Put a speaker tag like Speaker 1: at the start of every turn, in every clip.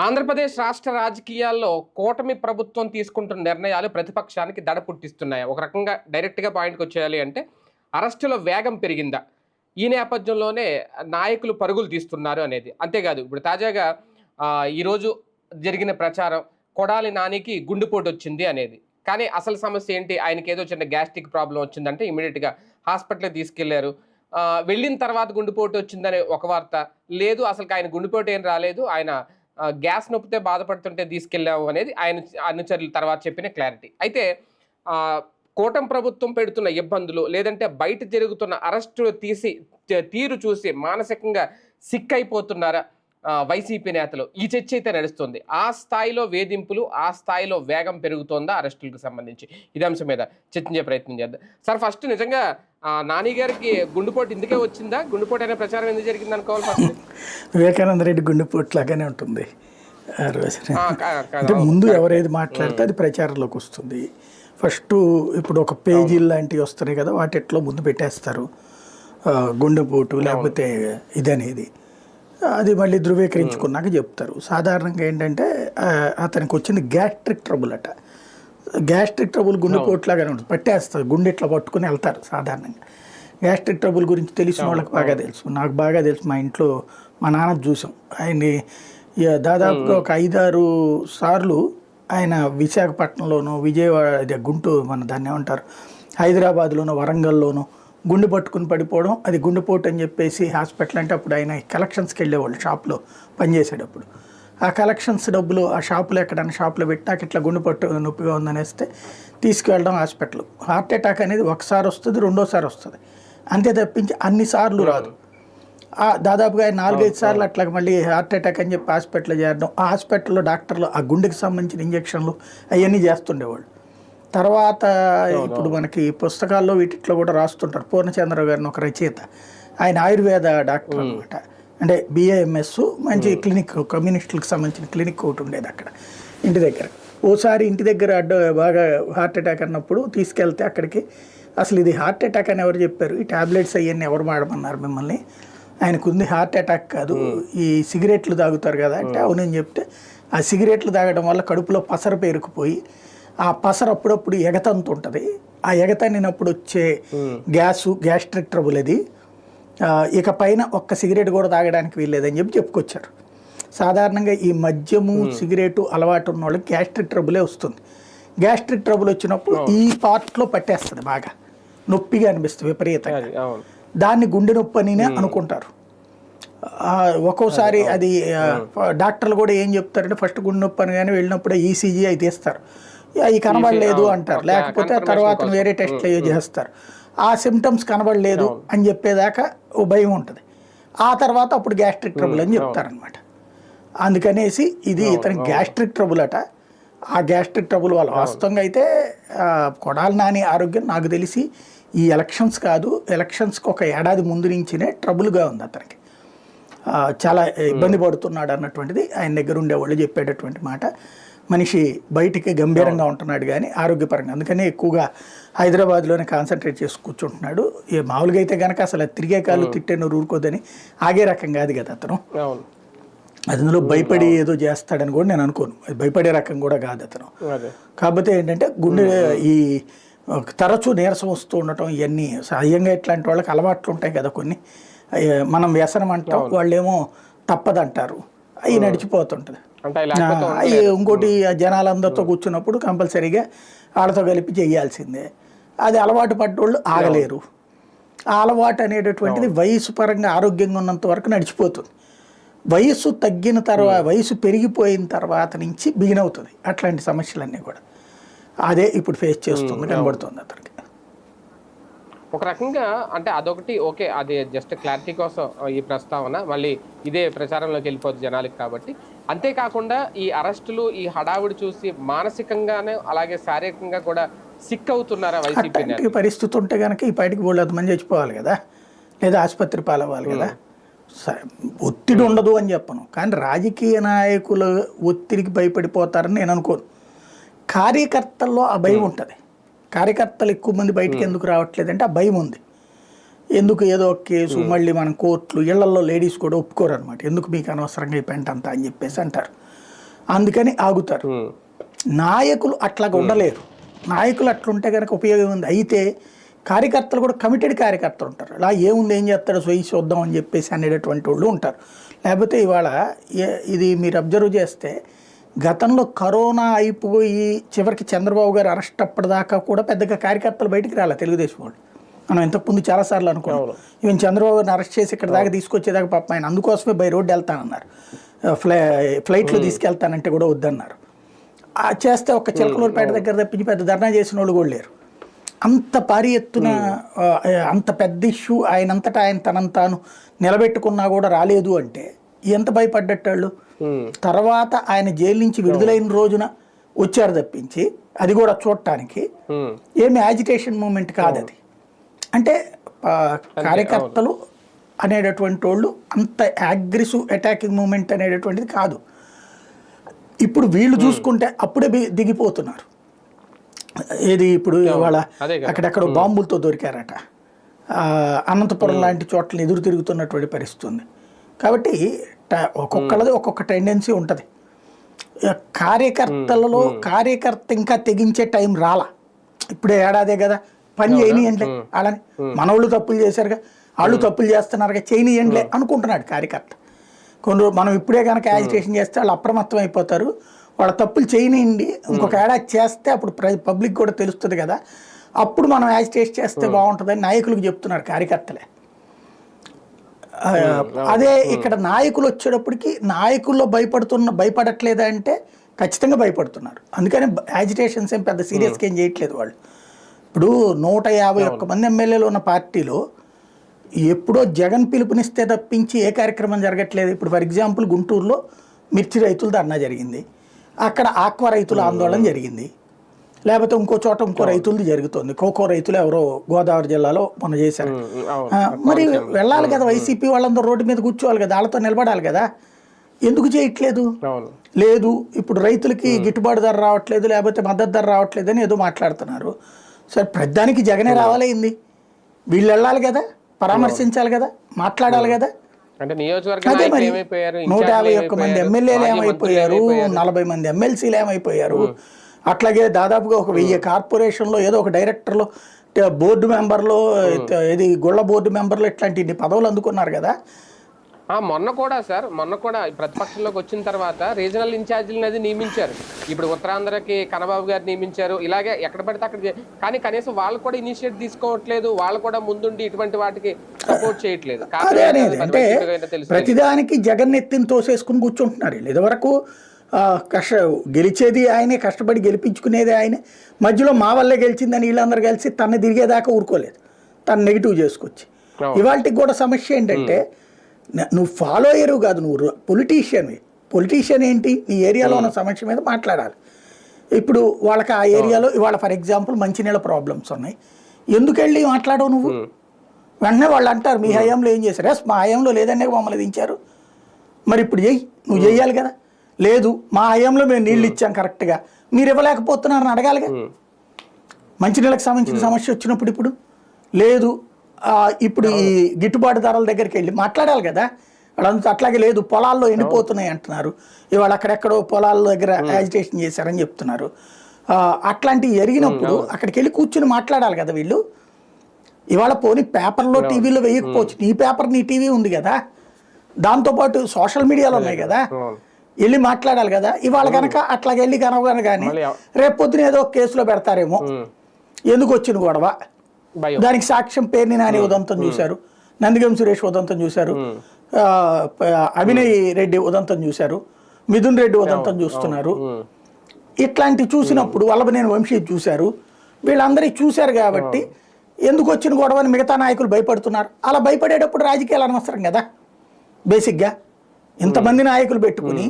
Speaker 1: ఆంధ్రప్రదేశ్ రాష్ట్ర రాజకీయాల్లో కూటమి ప్రభుత్వం తీసుకుంటున్న నిర్ణయాలు ప్రతిపక్షానికి దడ పుట్టిస్తున్నాయి. ఒక రకంగా డైరెక్ట్గా పాయింట్కి వచ్చేయాలి అంటే అరెస్టులో వేగం పెరిగిందా, ఈ నేపథ్యంలోనే నాయకులు పరుగులు తీస్తున్నారు అనేది. అంతేకాదు ఇప్పుడు తాజాగా ఈరోజు జరిగిన ప్రచారం కొడాలి నానికి గుండెపోటు వచ్చింది అనేది. కానీ అసలు సమస్య ఏంటి, ఆయనకి ఏదో చిన్న గ్యాస్ట్రిక్ ప్రాబ్లం వచ్చిందంటే ఇమీడియట్గా హాస్పిటల్కి తీసుకెళ్లారు. వెళ్ళిన తర్వాత గుండెపోటు వచ్చిందనే ఒక వార్త, లేదు అసలు ఆయన గుండెపోటు ఏం రాలేదు, ఆయన గ్యాస్ నొప్పితే బాధపడుతుంటే తీసుకెళ్ళాము అనేది ఆయన అనుచరుల తర్వాత చెప్పిన క్లారిటీ. అయితే కూటమి ప్రభుత్వం పెడుతున్న ఇబ్బందులు, లేదంటే బయట జరుగుతున్న అరెస్టులు తీరు చూసి మానసికంగా సిక్ అయిపోతున్నారా వైసీపీ నేతలు, ఈ చర్చ అయితే నడుస్తుంది. ఆ స్థాయిలో వేధింపులు, ఆ స్థాయిలో వేగం పెరుగుతోందా అరెస్టులకు సంబంధించి, ఇదే అంశం మీద చర్చించే ప్రయత్నం చేద్దాం. సార్, ఫస్ట్ నిజంగా నాని గారికి గుండెపోటు ఇందుకే వచ్చిందా? గుండెపోటు అనే ప్రచారం ఎందుకు జరిగింది అనుకోవాలి? ఫస్ట్
Speaker 2: వివేకానంద రెడ్డి గుండెపోటు లాగానే ఉంటుంది ఆ రోజు. అంటే ముందు ఎవరేది మాట్లాడితే అది ప్రచారంలోకి వస్తుంది. ఫస్ట్ ఇప్పుడు ఒక పేజీ లాంటివి వస్తున్నాయి కదా, వాటిట్లో ముందు పెట్టేస్తారు గుండెపోటు లేకపోతే ఇదనేది. అది మళ్ళీ ధృవీకరించుకున్నాక చెప్తారు. సాధారణంగా ఏంటంటే అతనికి వచ్చింది గ్యాస్ట్రిక్ ట్రబుల్ అట. గ్యాస్ట్రిక్ ట్రబుల్ గుండెపోట్లాగానే ఉంటుంది, పట్టేస్తుంది, గుండె ఇట్లా పట్టుకుని వెళ్తారు సాధారణంగా. గ్యాస్ట్రిక్ ట్రబుల్ గురించి తెలిసిన వాళ్ళకి బాగా తెలుసు, నాకు బాగా తెలుసు. మా ఇంట్లో మా నాన్న చూసాం. ఆయన్ని దాదాపుగా ఒక 5-6 సార్లు ఆయన విశాఖపట్నంలోనూ, విజయవాడ, గుంటూరు, మన దాన్ని ఏమంటారు, హైదరాబాద్లోనూ, వరంగల్లోనూ గుండె పట్టుకుని పడిపోవడం, అది గుండెపోటు అని చెప్పేసి హాస్పిటల్. అంటే అప్పుడు ఆయన కలెక్షన్స్కి వెళ్ళేవాళ్ళు, షాప్లో పనిచేసేటప్పుడు. ఆ కలెక్షన్స్ డబ్బులు ఆ షాపులో ఎక్కడైనా షాపులో పెట్టి నాకు ఇట్లా గుండెపట్టు నొప్పిగా ఉందనేస్తే తీసుకువెళ్ళడం హాస్పిటల్. హార్ట్ అటాక్ అనేది ఒకసారి వస్తుంది, రెండోసారి వస్తుంది, అంతే తప్పించి అన్నిసార్లు రాదు. దాదాపుగా 4-5 సార్లు అట్లా మళ్ళీ హార్ట్ అటాక్ అని చెప్పి హాస్పిటల్లో చేరడం. ఆ హాస్పిటల్లో డాక్టర్లు ఆ గుండెకి సంబంధించిన ఇంజక్షన్లు అవన్నీ చేస్తుండేవాళ్ళు. తర్వాత ఇప్పుడు మనకి పుస్తకాల్లో వీటిలో కూడా రాస్తుంటారు. పూర్ణచంద్ర గారిని ఒక రచయిత, ఆయన ఆయుర్వేద డాక్టర్ అనమాట. అంటే BAMS, మంచి క్లినిక్, కమ్యూనిస్టులకు సంబంధించిన క్లినిక్ ఒకటి ఉండేది అక్కడ ఇంటి దగ్గర. ఓసారి ఇంటి దగ్గర బాగా హార్ట్ అటాక్ అన్నప్పుడు తీసుకెళ్తే అక్కడికి, అసలు ఇది హార్ట్ అటాక్ అని ఎవరు చెప్పారు, ఈ ట్యాబ్లెట్స్ అవన్నీ ఎవరు వాడమన్నారు మిమ్మల్ని, ఆయనకు ఉంది హార్ట్ అటాక్ కాదు, ఈ సిగరెట్లు తాగుతారు కదా అంటే అవునని చెప్తే, ఆ సిగరెట్లు తాగడం వల్ల కడుపులో పసర పేరుకుపోయి ఆ పసర అప్పుడప్పుడు ఎగతంత ఉంటుంది, ఆ ఎగతనినప్పుడు వచ్చే గ్యాస్ట్రిక్ ట్రబుల్ అది, ఇక పైన ఒక్క సిగరెట్ కూడా తాగడానికి వీల్లేదని చెప్పి చెప్పుకొచ్చారు. సాధారణంగా ఈ మద్యము సిగరెట్ అలవాటు ఉన్న వాళ్ళకి గ్యాస్ట్రిక్ ట్రబులే వస్తుంది. గ్యాస్ట్రిక్ ట్రబుల్ వచ్చినప్పుడు ఈ పార్ట్లో పట్టేస్తుంది, బాగా నొప్పిగా అనిపిస్తుంది విపరీతంగా. దాన్ని గుండె నొప్పి అనినే అనుకుంటారు. ఒక్కోసారి అది డాక్టర్లు కూడా ఏం చెప్తారంటే ఫస్ట్ గుండె నొప్పి అని కానీ వెళ్ళినప్పుడే ECG అవి తీస్తారు, అవి కనబడలేదు అంటారు, లేకపోతే తర్వాత వేరే టెస్ట్లు అవి చేస్తారు. ఆ సిమ్టమ్స్ కనబడలేదు అని చెప్పేదాకా ఓ భయం ఉంటుంది. ఆ తర్వాత అప్పుడు గ్యాస్ట్రిక్ ట్రబుల్ అని చెప్తారనమాట. అందుకనేసి ఇది ఇతనికి గ్యాస్ట్రిక్ ట్రబుల్ అట. ఆ గ్యాస్ట్రిక్ ట్రబుల్ వల్ల వాస్తవంగా అయితే కొడాలి నాని ఆరోగ్యం నాకు తెలిసి ఈ ఎలక్షన్స్ కాదు, ఎలక్షన్స్కి ఒక ఏడాది ముందు నుంచినే ట్రబుల్గా ఉంది అతనికి. చాలా ఇబ్బంది పడుతున్నాడు అన్నటువంటిది ఆయన దగ్గర ఉండేవాళ్ళు చెప్పేటటువంటి మాట. మనిషి బయటికి గంభీరంగా ఉంటున్నాడు కానీ ఆరోగ్యపరంగా, అందుకని ఎక్కువగా హైదరాబాద్లోనే కాన్సన్ట్రేట్ చేసి కూర్చుంటున్నాడు. మామూలుగా అయితే కనుక అసలు తిరిగే కాళ్ళు తిట్టే ఊరుకోదని ఆగే రకం కాదు కదా అతను. అందులో భయపడి ఏదో చేస్తాడని కూడా నేను అనుకోను, భయపడే రకం కూడా కాదు అతను. కాకపోతే ఏంటంటే గుండె ఈ తరచూ నీరసం వస్తూ ఉండటం, ఇవన్నీ సహజంగా ఇట్లాంటి వాళ్ళకి అలవాట్లు ఉంటాయి కదా కొన్ని, మనం వ్యసనం అంటాం, వాళ్ళేమో తప్పదంటారు, అవి నడిచిపోతుంటుంది. ఇంకోటి జనాలందరితో కూర్చున్నప్పుడు కంపల్సరీగా వాళ్ళతో కలిపి చేయాల్సిందే. అది అలవాటు పడ్డోళ్ళు ఆగలేరు. ఆ అలవాటు అనేటటువంటిది వయసు పరంగా ఆరోగ్యంగా ఉన్నంత వరకు నడిచిపోతుంది. వయసు తగ్గిన తర్వాత, వయసు పెరిగిపోయిన తర్వాత నుంచి బిగిన్ అవుతుంది అట్లాంటి సమస్యలన్నీ కూడా. అదే ఇప్పుడు ఫేస్ చేస్తుంది, కనబడుతుంది అతనికి.
Speaker 1: ఒక రకంగా అంటే అదొకటి ఓకే, అది జస్ట్ క్లారిటీ కోసం ఈ ప్రస్తావన, మళ్ళీ ఇదే ప్రచారంలోకి వెళ్ళిపోతుంది జనాలకి కాబట్టి. అంతేకాకుండా ఈ అరెస్టులు, ఈ హడావుడి చూసి మానసికంగానే అలాగే శారీరకంగా కూడా సిక్ అవుతున్నారా వైసీపీ
Speaker 2: పరిస్థితి ఉంటే కనుక ఈ పాటికి 300 మంది చచ్చిపోవాలి కదా, లేదా ఆసుపత్రి పాలవ్వాలి కదా. ఒత్తిడి ఉండదు అని చెప్పను, కానీ రాజకీయ నాయకులు ఒత్తిడికి భయపడిపోతారని నేను అనుకోను. కార్యకర్తల్లో ఆ భయం ఉంటుంది. కార్యకర్తలు ఎక్కువ మంది బయటకు ఎందుకు రావట్లేదంటే ఆ భయం ఉంది. ఎందుకు ఏదో ఒక కేసు మళ్ళీ మనం కోర్టులు ఇళ్లలో లేడీస్ కూడా ఒప్పుకోరు అనమాట, ఎందుకు మీకు అనవసరంగా ఈ పెంట అంతా అని చెప్పేసి అంటారు, అందుకని ఆగుతారు. నాయకులు అట్లాగా ఉండలేరు. నాయకులు అట్లుంటే కనుక ఉపయోగం ఉంది. అయితే కార్యకర్తలు కూడా కమిటెడ్ కార్యకర్తలు ఉంటారు. అలా ఏముంది ఏం చేస్తాడో సొయ్యి చూద్దాం అని చెప్పేసి అనేటటువంటి వాళ్ళు ఉంటారు. లేకపోతే ఇవాళ ఇది మీరు అబ్జర్వ్ చేస్తే గతంలో కరోనా అయిపోయి చివరికి చంద్రబాబు గారు అరెస్ట్ అప్పటిదాకా కూడా పెద్దగా కార్యకర్తలు బయటికి రాలే తెలుగుదేశం వాళ్ళు. మనం ఇంతకుముందు చాలాసార్లు అనుకున్నాం. ఈవెన్ చంద్రబాబు గారిని అరెస్ట్ చేసి ఇక్కడ దాకా తీసుకొచ్చేదాకా పాప ఆయన అందుకోసమే బై రోడ్డు వెళ్తానన్నారు, ఫ్లైట్లో తీసుకెళ్తానంటే కూడా వద్దన్నారు. చేస్తే ఒక చిలకలూరుపేట దగ్గర తప్పించి పెద్ద ధర్నా చేసిన వాళ్ళు కూడా లేరు. అంత భారీ ఎత్తున అంత పెద్ద ఇష్యూ ఆయనంతటా ఆయన తనంతాను నిలబెట్టుకున్నా కూడా రాలేదు అంటే ఎంత భయపడ్డట్టు వాళ్ళు. తర్వాత ఆయన జైలు నుంచి విడుదలైన రోజున వచ్చారు తప్పించి అది కూడా చూడటానికి ఏమి యాజిటేషన్ మూమెంట్ కాదు అది. అంటే కార్యకర్తలు అనేటటువంటి వాళ్ళు అంత అగ్రెసివ్ అటాకింగ్ మూమెంట్ అనేటటువంటిది కాదు. ఇప్పుడు వీళ్ళు చూసుకుంటే అప్పుడే దిగిపోతున్నారు. ఏది ఇప్పుడు ఇవాళ అక్కడెక్కడ బాంబులతో దొరికారట, అనంతపురం లాంటి చోట్ల ఎదురు తిరుగుతున్నటువంటి పరిస్థితి ఉంది. కాబట్టి ఒక్కొక్కళ్ళది ఒక్కొక్క టెండెన్సీ ఉంటుంది. కార్యకర్తలలో కార్యకర్త ఇంకా తెగించే టైం రాలా. ఇప్పుడే ఏడాదే కదా, పని చేయనియండి వాళ్ళని, మనోళ్ళు తప్పులు చేశారుగా, వాళ్ళు తప్పులు చేస్తున్నారుగా, చేయనియండిలే అనుకుంటున్నాడు కార్యకర్త. కొన్ని మనం ఇప్పుడే కనుక యాజిటేషన్ చేస్తే వాళ్ళు అప్రమత్తం అయిపోతారు. వాళ్ళ తప్పులు చేయనియండి, ఇంకొక ఏడాది చేస్తే అప్పుడు పబ్లిక్ కూడా తెలుస్తుంది కదా, అప్పుడు మనం యాజిటేషన్ చేస్తే బాగుంటుందని నాయకులకు చెప్తున్నారు కార్యకర్తలే. అదే ఇక్కడ నాయకులు వచ్చేటప్పటికి నాయకుల్లో భయపడట్లేదా అంటే ఖచ్చితంగా భయపడుతున్నారు. అందుకని యాజిటేషన్స్ ఏం పెద్ద సీరియస్గా ఏం చేయట్లేదు వాళ్ళు. ఇప్పుడు 151 మంది ఎమ్మెల్యేలు ఉన్న పార్టీలో ఎప్పుడో జగన్ పిలుపునిస్తే తప్పించి ఏ కార్యక్రమం జరగట్లేదు. ఇప్పుడు ఫర్ ఎగ్జాంపుల్ గుంటూరులో మిర్చి రైతుల ధర్నా జరిగింది, అక్కడ ఆక్వా రైతుల ఆందోళన జరిగింది, లేకపోతే ఇంకో చోట ఇంకో రైతులది జరుగుతుంది. కోకో రైతులు ఎవరో గోదావరి జిల్లాలో మొన్న చేశారు. మరి వెళ్ళాలి కదా, వైసీపీ వాళ్ళందరూ రోడ్డు మీద కూర్చోవాలి కదా, వాళ్ళతో నిలబడాలి కదా, ఎందుకు చేయట్లేదు? లేదు ఇప్పుడు రైతులకి గిట్టుబాటు ధర రావట్లేదు, లేకపోతే మద్దతు ధర రావట్లేదు అని ఏదో మాట్లాడుతున్నారు. సరే ప్రతిదానికి జగనే రావాలైంది, వీళ్ళు వెళ్ళాలి కదా, పరామర్శించాలి కదా, మాట్లాడాలి కదా. అదే మరి 151 మంది ఎమ్మెల్యేలు ఏమైపోయారు, 40 మంది ఎమ్మెల్సీలు ఏమైపోయారు, అట్లాగే దాదాపుగా ఒక 1000 కార్పొరేషన్లో ఏదో ఒక డైరెక్టర్లో, బోర్డు మెంబర్లో, ఇది గుళ్ళ బోర్డు మెంబర్లు, ఇట్లాంటి పదవులు అందుకున్నారు కదా.
Speaker 1: మొన్న కూడా ప్రతిపక్షంలోకి వచ్చిన తర్వాత రీజనల్ ఇన్ఛార్జీలను అది నియమించారు. ఇప్పుడు ఉత్తరాంధ్రకి కన్నబాబు గారు నియమించారు. ఇలాగే ఎక్కడ పడితే అక్కడ, కానీ కనీసం వాళ్ళు కూడా ఇనిషియేట్ తీసుకోవట్లేదు, వాళ్ళు కూడా ముందుండి ఇటువంటి వాటికి సపోర్ట్ చేయట్లేదు.
Speaker 2: అంటే ప్రతిదానికి జగన్ ఎత్తిని తోసేసుకుని కూర్చుంటున్నారు. ఇదివరకు గెలిచేది ఆయనే, కష్టపడి గెలిపించుకునేది ఆయనే, మధ్యలో మా వల్లే గెలిచిందని వీళ్ళందరూ కలిసి తన తిరిగేదాకా ఊరుకోలేదు, తను నెగిటివ్ చేసుకొచ్చి. ఇవాళకి కూడా సమస్య ఏంటంటే నువ్వు ఫాలోయరు కాదు, నువ్వు పొలిటీషియన్వి. పొలిటీషియన్ ఏంటి, నీ ఏరియాలో ఉన్న సమస్య మీద మాట్లాడాలి. ఇప్పుడు వాళ్ళకి ఆ ఏరియాలో ఇవాళ ఫర్ ఎగ్జాంపుల్ మంచినీళ్ళ ప్రాబ్లమ్స్ ఉన్నాయి, ఎందుకు వెళ్ళి మాట్లాడవు నువ్వు? వెంటనే వాళ్ళు అంటారు మీ హయాంలో ఏం చేశారు, ఎస్ మా హయాంలో లేదనే మమ్మల్ని దించారు, మరి ఇప్పుడు నువ్వు చెయ్యాలి కదా. లేదు మా హయాంలో మేము నీళ్ళు ఇచ్చాం కరెక్ట్గా, మీరు ఇవ్వలేకపోతున్నారని అడగాలిగా. మంచినీళ్ళకి సంబంధించిన సమస్య వచ్చినప్పుడు ఇప్పుడు లేదు, ఇప్పుడు ఈ గిట్టుబాటు ధరల దగ్గరికి వెళ్ళి మాట్లాడాలి కదా. వాళ్ళంతా అట్లాగే లేదు పొలాల్లో ఎండిపోతున్నాయి అంటున్నారు, ఇవాళ అక్కడెక్కడో పొలాల దగ్గర యాజిటేషన్ చేశారని చెప్తున్నారు. అట్లాంటివి జరిగినప్పుడు అక్కడికి వెళ్ళి కూర్చుని మాట్లాడాలి కదా వీళ్ళు. ఇవాళ పోనీ పేపర్లో టీవీలో వేయకపోవచ్చు, నీ పేపర్ నీ టీవీ ఉంది కదా, దాంతోపాటు సోషల్ మీడియాలో ఉన్నాయి కదా, వెళ్ళి మాట్లాడాలి కదా. ఇవాళ కనుక అట్లాగే వెళ్ళి కనవగానే కానీ రేపు పొద్దున ఏదో కేసులో పెడతారేమో, ఎందుకు వచ్చిన గొడవ, దానికి సాక్ష్యం పేర్ని నాని ఉదంతం చూశారు, నందిగం సురేష్ ఉదంతం చూశారు, అభినయ్ రెడ్డి ఉదంతం చూశారు, మిథున్ రెడ్డి ఉదంతం చూస్తున్నారు. ఇట్లాంటివి చూసినప్పుడు వల్లభనేని వంశీ చూశారు, వీళ్ళందరూ చూశారు కాబట్టి ఎందుకు వచ్చిన గొడవని మిగతా నాయకులు భయపడుతున్నారు. అలా భయపడేటప్పుడు రాజకీయాలు అనవసరం కదా. బేసిక్గా ఇంతమంది నాయకులు పెట్టుకుని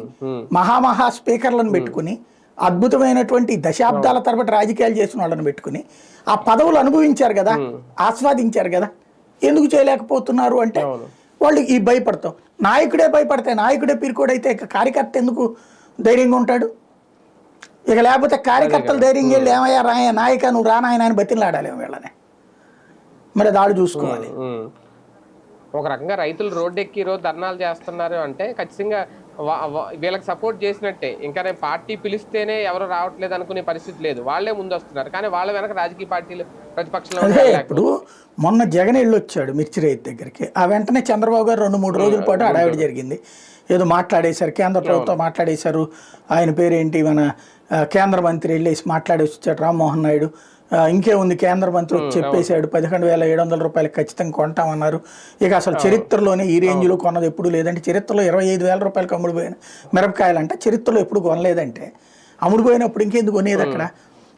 Speaker 2: మహామహా స్పీకర్లను పెట్టుకుని అద్భుతమైనటువంటి దశాబ్దాల తరబడి రాజకీయాలు చేసిన వాళ్ళని పెట్టుకుని ఆ పదవులు అనుభవించారు కదా, ఆస్వాదించారు కదా, ఎందుకు చేయలేకపోతున్నారు అంటే వాళ్ళు ఈ భయపడతాం. నాయకుడే భయపడితే, నాయకుడే పీరుకోడైతే ఇక కార్యకర్త ఎందుకు ధైర్యంగా ఉంటాడు? ఇక లేకపోతే కార్యకర్తలు ధైర్యంగా వెళ్ళి ఏమయ్యా నాయక నువ్వు రానాయన అని బతిలాడాలి వీళ్ళని. మరి దాడు చూసుకోవాలి.
Speaker 1: ఒక రకంగా రైతులు రోడ్డెక్కి ఈరోజు ధర్నాలు చేస్తున్నారు అంటే ఖచ్చితంగా వీళ్ళకి సపోర్ట్ చేసినట్టే. ఇంకా నేను పార్టీ పిలిస్తేనే ఎవరు రావట్లేదు అనుకునే పరిస్థితి లేదు, వాళ్ళే ముందు వస్తున్నారు. కానీ వాళ్ళ వెనక రాజకీయ పార్టీలు ప్రతిపక్షంలో
Speaker 2: ఇప్పుడు మొన్న జగన్ వెళ్ళొచ్చాడు మిర్చి రైతు దగ్గరికి, ఆ వెంటనే చంద్రబాబు గారు 2-3 రోజుల పాటు హడావిడి జరిగింది. ఏదో మాట్లాడేశారు, కేంద్ర ప్రభుత్వం మాట్లాడేశారు. ఆయన పేరేంటి, మన కేంద్ర మంత్రి వెళ్ళేసి మాట్లాడేసి వచ్చాడు రామ్మోహన్ నాయుడు. ఇంకేముంది, కేంద్ర మంత్రి వచ్చి చెప్పేశాడు 11,700 రూపాయలకి ఖచ్చితంగా కొంటామన్నారు. ఇక అసలు చరిత్రలోనే ఈ రేంజ్లో కొన్నది ఎప్పుడు లేదంటే, చరిత్రలో 25,000 రూపాయలకి అమ్ముడుపోయిన మిరపకాయలంటే చరిత్రలో ఎప్పుడు కొనలేదంటే, అమ్ముడుపోయినప్పుడు ఇంకెందుకు కొనేది అక్కడ.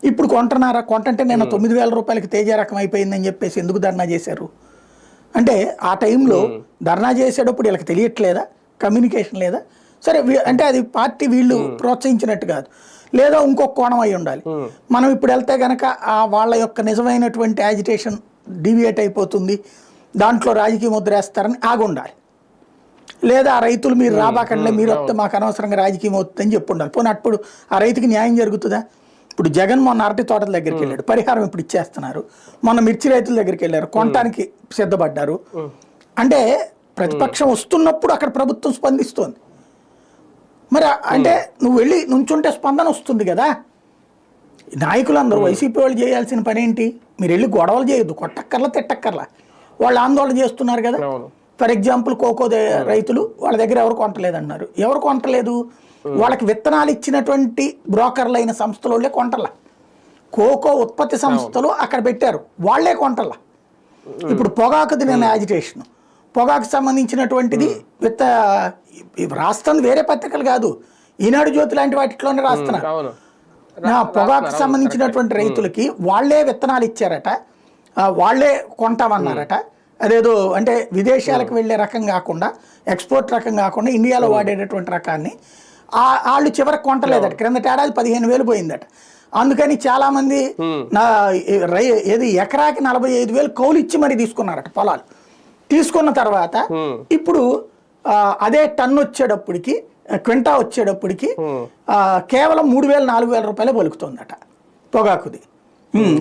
Speaker 2: ఇప్పుడు కొంటున్నారా, కొంటంటే నేను 9,000 రూపాయలకి తేజ రకం అయిపోయిందని చెప్పేసి ఎందుకు ధర్నా చేశారు అంటే, ఆ టైంలో ధర్నా చేసేటప్పుడు వీళ్ళకి తెలియట్లేదా, కమ్యూనికేషన్ లేదా? సరే అంటే అది పార్టీ వీళ్ళు ప్రోత్సహించినట్టు కాదు, లేదా ఇంకొక కోణం అయి ఉండాలి. మనం ఇప్పుడు వెళ్తే కనుక వాళ్ళ యొక్క నిజమైనటువంటి యాజిటేషన్ డివియేట్ అయిపోతుంది, దాంట్లో రాజకీయ ముద్ర వేస్తారని ఆగి ఉండాలి. లేదా ఆ రైతులు మీరు రాబాకండి, మీరు వస్తే మాకు అనవసరంగా రాజకీయం అవుతుందని చెప్పి ఉండాలి. పోనీ అప్పుడు ఆ రైతుకి న్యాయం జరుగుతుందా? ఇప్పుడు జగన్ మొన్న అరటి తోటల దగ్గరికి వెళ్ళాడు, పరిహారం ఇప్పుడు ఇచ్చేస్తున్నారు. మొన్న మిర్చి రైతుల దగ్గరికి వెళ్ళారు, కొనటానికి సిద్ధపడ్డారు. అంటే ప్రతిపక్షం వస్తున్నప్పుడు అక్కడ ప్రభుత్వం స్పందిస్తోంది. మరి అంటే నువ్వు వెళ్ళి నుంచుంటే స్పందన వస్తుంది కదా. నాయకులందరూ వైసీపీ వాళ్ళు చేయాల్సిన పని ఏంటి, మీరు వెళ్ళి గొడవలు చేయొద్దు, కొట్టక్కర్లా తిట్టక్కర్లా, వాళ్ళు ఆందోళన చేస్తున్నారు కదా. ఫర్ ఎగ్జాంపుల్ కోకో రైతులు వాళ్ళ దగ్గర ఎవరు కొంటలేదన్నారు. ఎవరు కొంటలేదు, వాళ్ళకి విత్తనాలు ఇచ్చినటువంటి బ్రోకర్లు అయిన సంస్థల కొంటలా. కోకో ఉత్పత్తి సంస్థలు అక్కడ పెట్టారు, వాళ్లే కొంటలా. ఇప్పుడు పొగాకుది నేను యాజిటేషన్, పొగాకు సంబంధించినటువంటిది రాస్తుంది వేరే పత్రికలు కాదు, ఈనాడు జ్యోతి లాంటి వాటిలోనే రాస్తున్నారు. పొగాకు సంబంధించినటువంటి రైతులకి వాళ్లే విత్తనాలు ఇచ్చారట, వాళ్లే కొంటామన్నారట. అదేదో అంటే విదేశాలకు వెళ్ళే రకం కాకుండా, ఎక్స్పోర్ట్ రకం కాకుండా ఇండియాలో వాడేటటువంటి రకాన్ని వాళ్ళు చివరికి కొంటలేదట. క్రిందట ఏడాది 15,000 పోయిందట. అందుకని చాలా మంది ఏది ఎకరాకి 45,000 కౌలు ఇచ్చి మరి తీసుకున్నారట పొలాలు. తీసుకున్న తర్వాత ఇప్పుడు అదే టన్ను వచ్చేటప్పటికి, క్వింటా వచ్చేటప్పటికి కేవలం 3,000-4,000 రూపాయలే పలుకుతుందట పొగాకుది.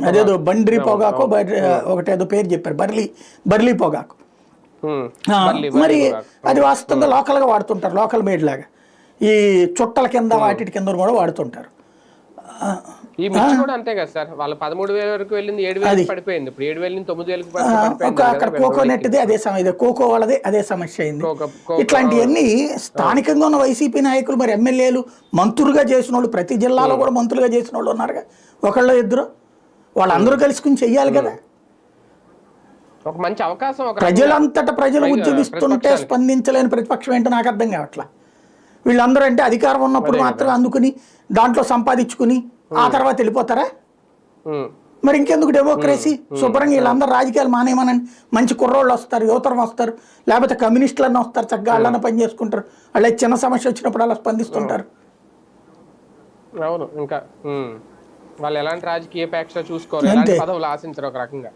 Speaker 2: అదేదో బండ్రి పొగాకు, ఒకటేదో పేరు చెప్పారు, బర్లీ పొగాకు. మరి అది వాస్తవంగా లోకల్గా వాడుతుంటారు, లోకల్ మేడ్ లాగా. ఈ చుట్టల కింద వాటి కింద కూడా వాడుతుంటారు.
Speaker 1: ఈ మిర్చి కూడా అంతే కదా సార్, వాళ్ళు 13,000 వరకు వెళ్ళింది, 7,000 పడిపోయింది. ఇప్పుడు 7,000 నుంచి 9,000
Speaker 2: అక్కడ కోకోనట్ది అదే సమస్య, కోకో వాళ్ళది అదే సమస్య అయింది. ఇట్లాంటివన్నీ స్థానికంగా ఉన్న వైసీపీ నాయకులు, మరి ఎమ్మెల్యేలు, మంత్రులుగా చేసిన వాళ్ళు, ప్రతి జిల్లాలో కూడా మంత్రులుగా చేసిన వాళ్ళు ఉన్నారుగా, ఒకళ్ళు ఇద్దరు, వాళ్ళందరూ కలుసుకుని చెయ్యాలి కదా.
Speaker 1: ఒక మంచి అవకాశం.
Speaker 2: ప్రజలంతటా ప్రజలు ఉద్యమిస్తుంటే స్పందించలేని ప్రతిపక్షం ఏంటో నాకు అర్థం కావట్లా. వీళ్ళందరూ అంటే అధికారం ఉన్నప్పుడు మాత్రమే అందుకుని దాంట్లో సంపాదించుకుని ఆ తర్వాత వెళ్ళిపోతారా? మరి ఇంకెందుకు డెమోక్రసీ? శుభ్రంగా వీళ్ళందరూ రాజకీయాలు మానేమనండి, మంచి కుర్రోళ్ళు వస్తారు, యువతరం వస్తారు, లేకపోతే కమ్యూనిస్టులన్నా వస్తారు, చక్కగా వాళ్ళన్నా పని చేసుకుంటారు, వాళ్ళ చిన్న సమస్య వచ్చినప్పుడు అలా స్పందిస్తుంటారు.
Speaker 1: అవును, ఇంకా వాళ్ళు ఎలాంటి రాజకీయ పేక్ష చూసుకోరు, ఎలాంటి పదవులు ఆశించరు, ఒక రకంగా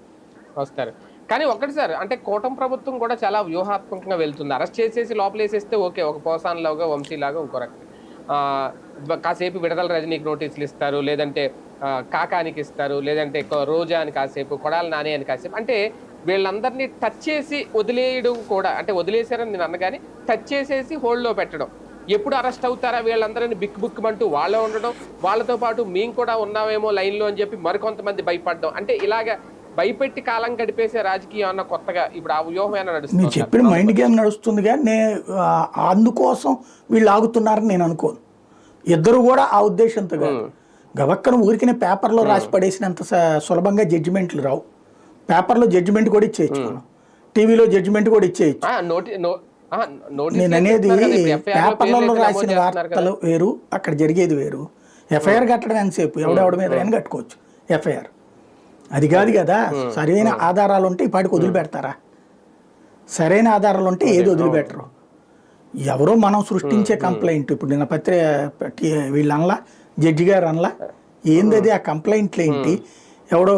Speaker 1: వస్తారు. కానీ ఒకటి సార్, అంటే కూటమి ప్రభుత్వం కూడా చాలా వ్యూహాత్మకంగా వెళ్తుంది. అరెస్ట్ చేసేసి లోపలేసేస్తే ఓకే, ఒక పోసాన్లాగా, వంశీలాగా ఇంకో రకంగా కాసేపు విడదల రజనీకి నోటీసులు ఇస్తారు, లేదంటే కాకానికి ఇస్తారు, లేదంటే రోజా అని కాసేపు, కొడాలి నాని అని కాసేపు. అంటే వీళ్ళందరినీ టచ్ చేసి వదిలేయడం కూడా, అంటే వదిలేశారని నేను అన్నగాని టచ్ చేసేసి హోల్డ్లో పెట్టడం. ఎప్పుడు అరెస్ట్ అవుతారా వీళ్ళందరినీ బిక్కుమంటూ వాళ్ళే ఉండడం, వాళ్ళతో పాటు మేము కూడా ఉన్నామేమో లైన్లో అని చెప్పి మరికొంతమంది భయపడడం. అంటే ఇలాగా భయపెట్టి కాలం గడిపేసే రాజకీయం అన్న కొత్తగా ఇప్పుడు ఆ వ్యూహం ఏమైనా నడుస్తుంది?
Speaker 2: మీరు చెప్పిన మైండ్ గేమ్ నడుస్తుంది, కానీ అందుకోసం వీళ్ళు ఆగుతున్నారని నేను అనుకోను. ఇద్దరు కూడా ఆ ఉద్దేశంతో కాదు. గబక్కన ఊరికినే పేపర్లో రాసి పడేసినంత సులభంగా జడ్జిమెంట్లు రావు. పేపర్లో జడ్జిమెంట్ కూడా ఇచ్చేయచ్చు, టీవీలో జడ్జిమెంట్ కూడా ఇచ్చేయచ్చు. నేను అనేది పేపర్లలో రాసిన వార్తలు వేరు, అక్కడ జరిగేది వేరు. ఎఫ్ఐఆర్ కట్టడం ఎంతసేపు, ఎవడెవడి మీద అయినా కట్టుకోవచ్చు ఎఫ్ఐఆర్. అది కాదు కదా. సరైన ఆధారాలు ఉంటే ఈ పాటికి వదిలిపెడతారా? సరైన ఆధారాలు ఉంటే ఏది వదిలిపెట్టరు. ఎవరో మనం సృష్టించే కంప్లైంట్. ఇప్పుడు నిన్న వీళ్ళు అనలా, జడ్జి గారు అనలా, ఏంది ఆ కంప్లైంట్లు ఏంటి? ఎవడో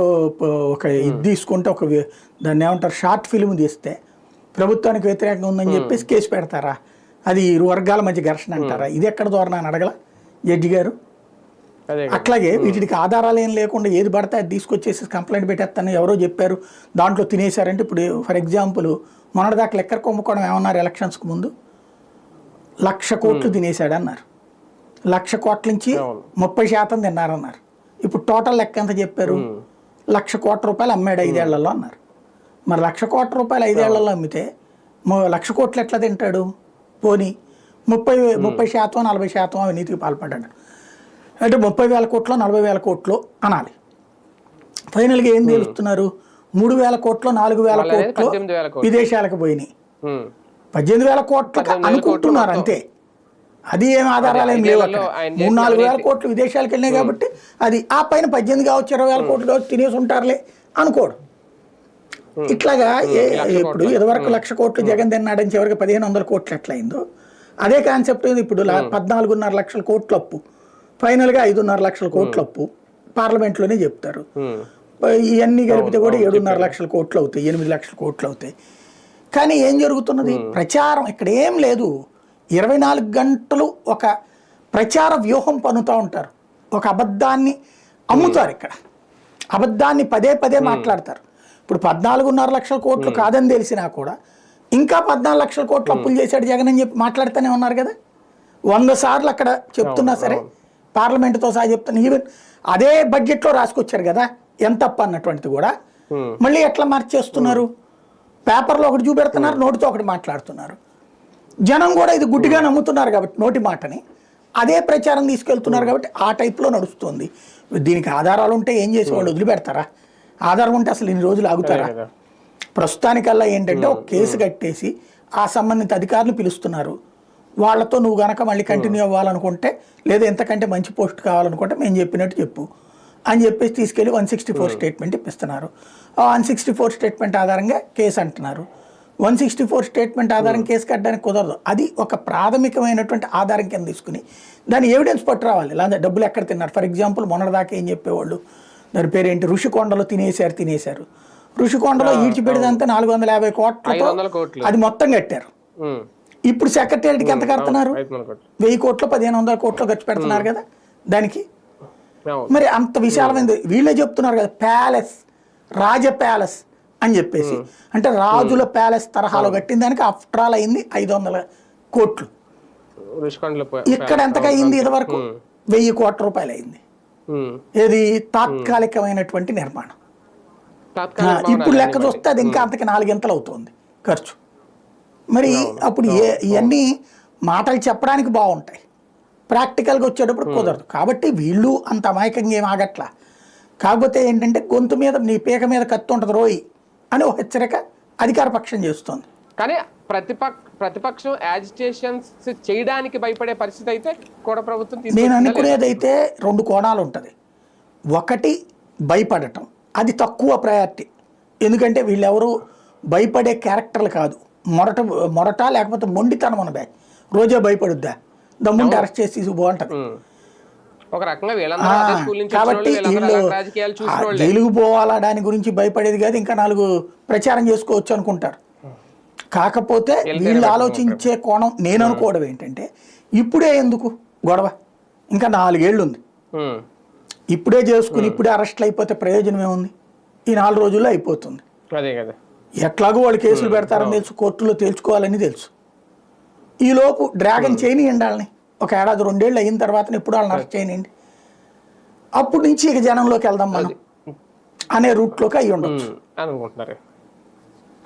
Speaker 2: ఒక ఇది తీసుకుంటే, ఒక దాన్ని ఏమంటారు, షార్ట్ ఫిల్మ్ తీస్తే ప్రభుత్వానికి వ్యతిరేకంగా ఉందని చెప్పేసి కేసు పెడతారా? అది ఇరు వర్గాల మధ్య ఘర్షణ అంటారా? ఇది ఎక్కడ ధోరణి అని అడగల జడ్జి గారు?
Speaker 1: అదే కదా.
Speaker 2: అట్లాగే వీటికి ఆధారాలు ఏం లేకుండా ఏది పడితే అది తీసుకొచ్చేసి కంప్లైంట్ పెట్టేస్తాను ఎవరో చెప్పారు దాంట్లో తినేశారంటే ఇప్పుడు ఫర్ ఎగ్జాంపుల్ మొన్నటిదాకా లెక్కర్ కుంభకోణం ఏమన్నారు ఎలక్షన్స్కి ముందు 1,00,000 కోట్లు తినేశాడు అన్నారు. 1,00,000 కోట్ల నుంచి
Speaker 1: అవును.
Speaker 2: 30% తిన్నారన్నారు. ఇప్పుడు టోటల్ లెక్క ఎంత చెప్పారు? 1,00,000 కోట్ల రూపాయలు అమ్మాడు 5 ఏళ్లలో అన్నారు. మరి 1,00,000 కోట్ల రూపాయలు 5 ఏళ్లలో అమ్మితే 1,00,000 కోట్లు ఎట్లా తింటాడు? పోనీ 30% 40% అవినీతికి పాల్పడ్డాడు అంటే 30,000 కోట్లు 40,000 కోట్లు అనాలి. ఫైనల్గా ఏం తేలుస్తున్నారు? 3,000 కోట్లు 4,000 కోట్లు
Speaker 1: 18,000 కోట్లు.
Speaker 2: విదేశాలకు పోయినాయి.
Speaker 1: ఉమ్.
Speaker 2: 18,000 కోట్లకు అనుకుంటున్నారు అంతే. అది ఏం ఆధారాలు ఏం లేవు. 3,000-4,000 కోట్లు విదేశాలకు వెళ్ళినాయి కాబట్టి అది ఆ పైన 18 కావచ్చు 20,000 కోట్లు కావచ్చు తినేసి ఉంటారులే అనుకోడు. ఇట్లాగా ఇప్పుడు ఇదివరకు 1,00,000 కోట్లు జగన్ తిన్నాడని చివరికి 1,500 కోట్లు ఎట్లయిందో అదే కాన్సెప్ట్. ఇప్పుడు 14.5 లక్షల కోట్ల అప్పు ఫైనల్గా 5.5 లక్షల కోట్ల అప్పు పార్లమెంట్లోనే చెప్తారు. ఇవన్నీ కలిపితే కూడా 7.5 లక్షల కోట్లు అవుతాయి, 8 లక్షల కోట్లు అవుతాయి. కానీ ఏం జరుగుతున్నది? ప్రచారం ఇక్కడ ఏం లేదు. 24 గంటలు ఒక ప్రచార వ్యూహం పన్నుతూ ఉంటారు. ఒక అబద్ధాన్ని అమ్ముతారు. ఇక్కడ అబద్ధాన్ని పదే పదే మాట్లాడతారు. ఇప్పుడు 14.5 లక్షల కోట్లు కాదని తెలిసినా కూడా ఇంకా 14 లక్షల కోట్లు అప్పులు చేశాడు జగన్ అని చెప్పి మాట్లాడుతూనే ఉన్నారు కదా. 100 సార్లు అక్కడ చెప్తున్నా సరే పార్లమెంటుతో సహా చెప్తున్నా. ఈవెన్ అదే బడ్జెట్లో రాసుకొచ్చారు కదా ఎంత అప్పు అన్నటువంటిది కూడా మళ్ళీ ఎట్లా మార్చేస్తున్నారు? పేపర్లో ఒకటి చూపెడుతున్నారు, నోటితో ఒకటి మాట్లాడుతున్నారు. జనం కూడా ఇది గుడ్డిగా నమ్ముతున్నారు కాబట్టి నోటి మాటని అదే ప్రచారం తీసుకెళ్తున్నారు కాబట్టి ఆ టైప్లో నడుస్తుంది. దీనికి ఆధారాలు ఉంటే ఏం చేసి వాళ్ళు వదిలిపెడతారా? ఆధారం ఉంటే అసలు ఇన్ని రోజులు ఆగుతారా? ప్రస్తుతానికల్లా ఏంటంటే ఒక కేసు కట్టేసి ఆ సంబంధిత అధికారులు పిలుస్తున్నారు. వాళ్ళతో నువ్వు గనక మళ్ళీ కంటిన్యూ అవ్వాలనుకుంటే లేదా ఎంతకంటే మంచి పోస్ట్ కావాలనుకుంటే మేము చెప్పినట్టు చెప్పు అని చెప్పేసి తీసుకెళ్ళి 164 స్టేట్మెంట్ ఇప్పిస్తున్నారు. ఆ 164 స్టేట్మెంట్ ఆధారంగా కేసు అంటున్నారు. 164 స్టేట్మెంట్ ఆధారం కేసు కట్టడానికి కుదరదు. అది ఒక ప్రాథమికమైనటువంటి ఆధారం కింద తీసుకుని దాని ఎవిడెన్స్ పట్టు రావాలి. లేదా డబ్బులు ఎక్కడ తిన్నారు? ఫర్ ఎగ్జాంపుల్ మొన్నటిదాకా ఏం చెప్పేవాళ్ళు, దాని పేరేంటి, ఋషికొండలో తినేశారు. ఋషికొండలో ఈడ్చిపెడిదంతా 450 కోట్లతో అది మొత్తం కట్టారు. ఇప్పుడు సెక్రటేరియట్కి ఎంత కడుతున్నారు? 1000 కోట్లు 1,500 కోట్లు ఖర్చు పెడుతున్నారు కదా దానికి. మరి అంత విశాలమైనది వీళ్ళే చెప్తున్నారు కదా, ప్యాలెస్, రాజ ప్యాలెస్ అని చెప్పేసి. అంటే రాజుల ప్యాలెస్ తరహాలో కట్టిన దానికి ఆఫ్టర్ ఆల్ అయింది 500 కోట్లు. ఇక్కడ ఎంతగా అయింది? ఇదివరకు 1000 కోట్ల రూపాయలు అయింది. ఇది తాత్కాలికమైనటువంటి నిర్మాణం. ఇప్పుడు లెక్క చూస్తే అది ఇంకా అంతకి 4 ఇంతలు అవుతుంది ఖర్చు. మరి అప్పుడు ఇవన్నీ మాటలు చెప్పడానికి బాగుంటాయి, ప్రాక్టికల్గా వచ్చేటప్పుడు కుదరదు. కాబట్టి వీళ్ళు అంత అమాయకంగా ఏం ఆగట్లా. కాకపోతే ఏంటంటే గొంతు మీద నీ పీక మీద కత్తి ఉంటుంది రోయి అని ఒక హెచ్చరిక అధికార పక్షం చేస్తుంది.
Speaker 1: కానీ ప్రతిపక్షం యాజిటేషన్స్ చేయడానికి భయపడే పరిస్థితి అయితే కూడా ప్రభుత్వం.
Speaker 2: నేను అనుకునేదైతే 2 కోణాలు ఉంటుంది. ఒకటి భయపడటం, అది తక్కువ ప్రయారిటీ. ఎందుకంటే వీళ్ళెవరు భయపడే క్యారెక్టర్లు కాదు. మొరట లేకపోతే మొండితనం ఉన్న బ్యాచ్. రోజే భయపడుద్దా, దమ్ముంటే అరెస్ట్ చేసి తీసుకుపోంటది.
Speaker 1: ఒక రకంగా
Speaker 2: కాబట్టి వీళ్ళు జైలుకు పోవాలా దాని గురించి భయపడేది కాదు, ఇంకా 4 ప్రచారం చేసుకోవచ్చు అనుకుంటారు. కాకపోతే వీళ్ళు ఆలోచించే కోణం నేను అనుకోవడం ఏంటంటే ఇప్పుడే ఎందుకు గొడవ, ఇంకా 4 ఏళ్ళు ఉంది. ఇప్పుడే చేసుకుని ఇప్పుడే అరెస్ట్లు అయిపోతే ప్రయోజనం ఏముంది? ఈ 4 రోజుల్లో అయిపోతుంది. ఎట్లాగో వాళ్ళు కేసులు పెడతారని తెలుసు, కోర్టులో తేల్చుకోవాలని తెలుసు. ఈలోపు డ్రాగన్ చేయని ఉండాలని ఒక ఏడాది 2 ఏళ్ళు అయిన తర్వాత ఎప్పుడు వాళ్ళని అరెస్ట్ చేయనండి, అప్పుడు నుంచి ఇక జనంలోకి వెళ్దాం మనం అనే రూట్లోకి అయ్యి ఉండొచ్చు
Speaker 1: అనుకుంటున్నారు.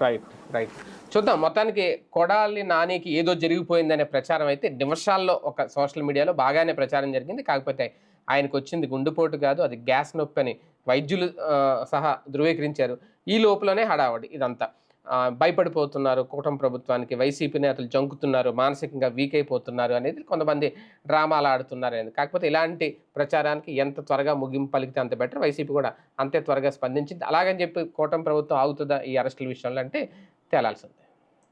Speaker 1: రైట్ చూద్దాం. మొత్తానికి కొడాలి నానికి ఏదో జరిగిపోయిందనే ప్రచారం అయితే నిమిషాల్లో ఒక సోషల్ మీడియాలో బాగానే ప్రచారం జరిగింది. కాకపోతే ఆయనకు వచ్చింది గుండెపోటు కాదు, అది గ్యాస్ నొప్పి అని వైద్యులు సహా ధృవీకరించారు. ఈ లోపలనే హడావడి ఇదంతా. భయపడిపోతున్నారు కూటమి ప్రభుత్వానికి, వైసీపీ నేతలు జంకుతున్నారు, మానసికంగా వీక్ అయిపోతున్నారు అనేది కొంతమంది డ్రామాలు ఆడుతున్నారు అనేది. కాకపోతే ఇలాంటి ప్రచారానికి ఎంత త్వరగా ముగింపు పలికితే అంత బెటర్. వైసీపీ కూడా అంతే త్వరగా స్పందించింది. అలాగని చెప్పి కూటమి ప్రభుత్వం ఆగుతుందా ఈ అరెస్టుల విషయంలో అంటే తేలాల్సిందే.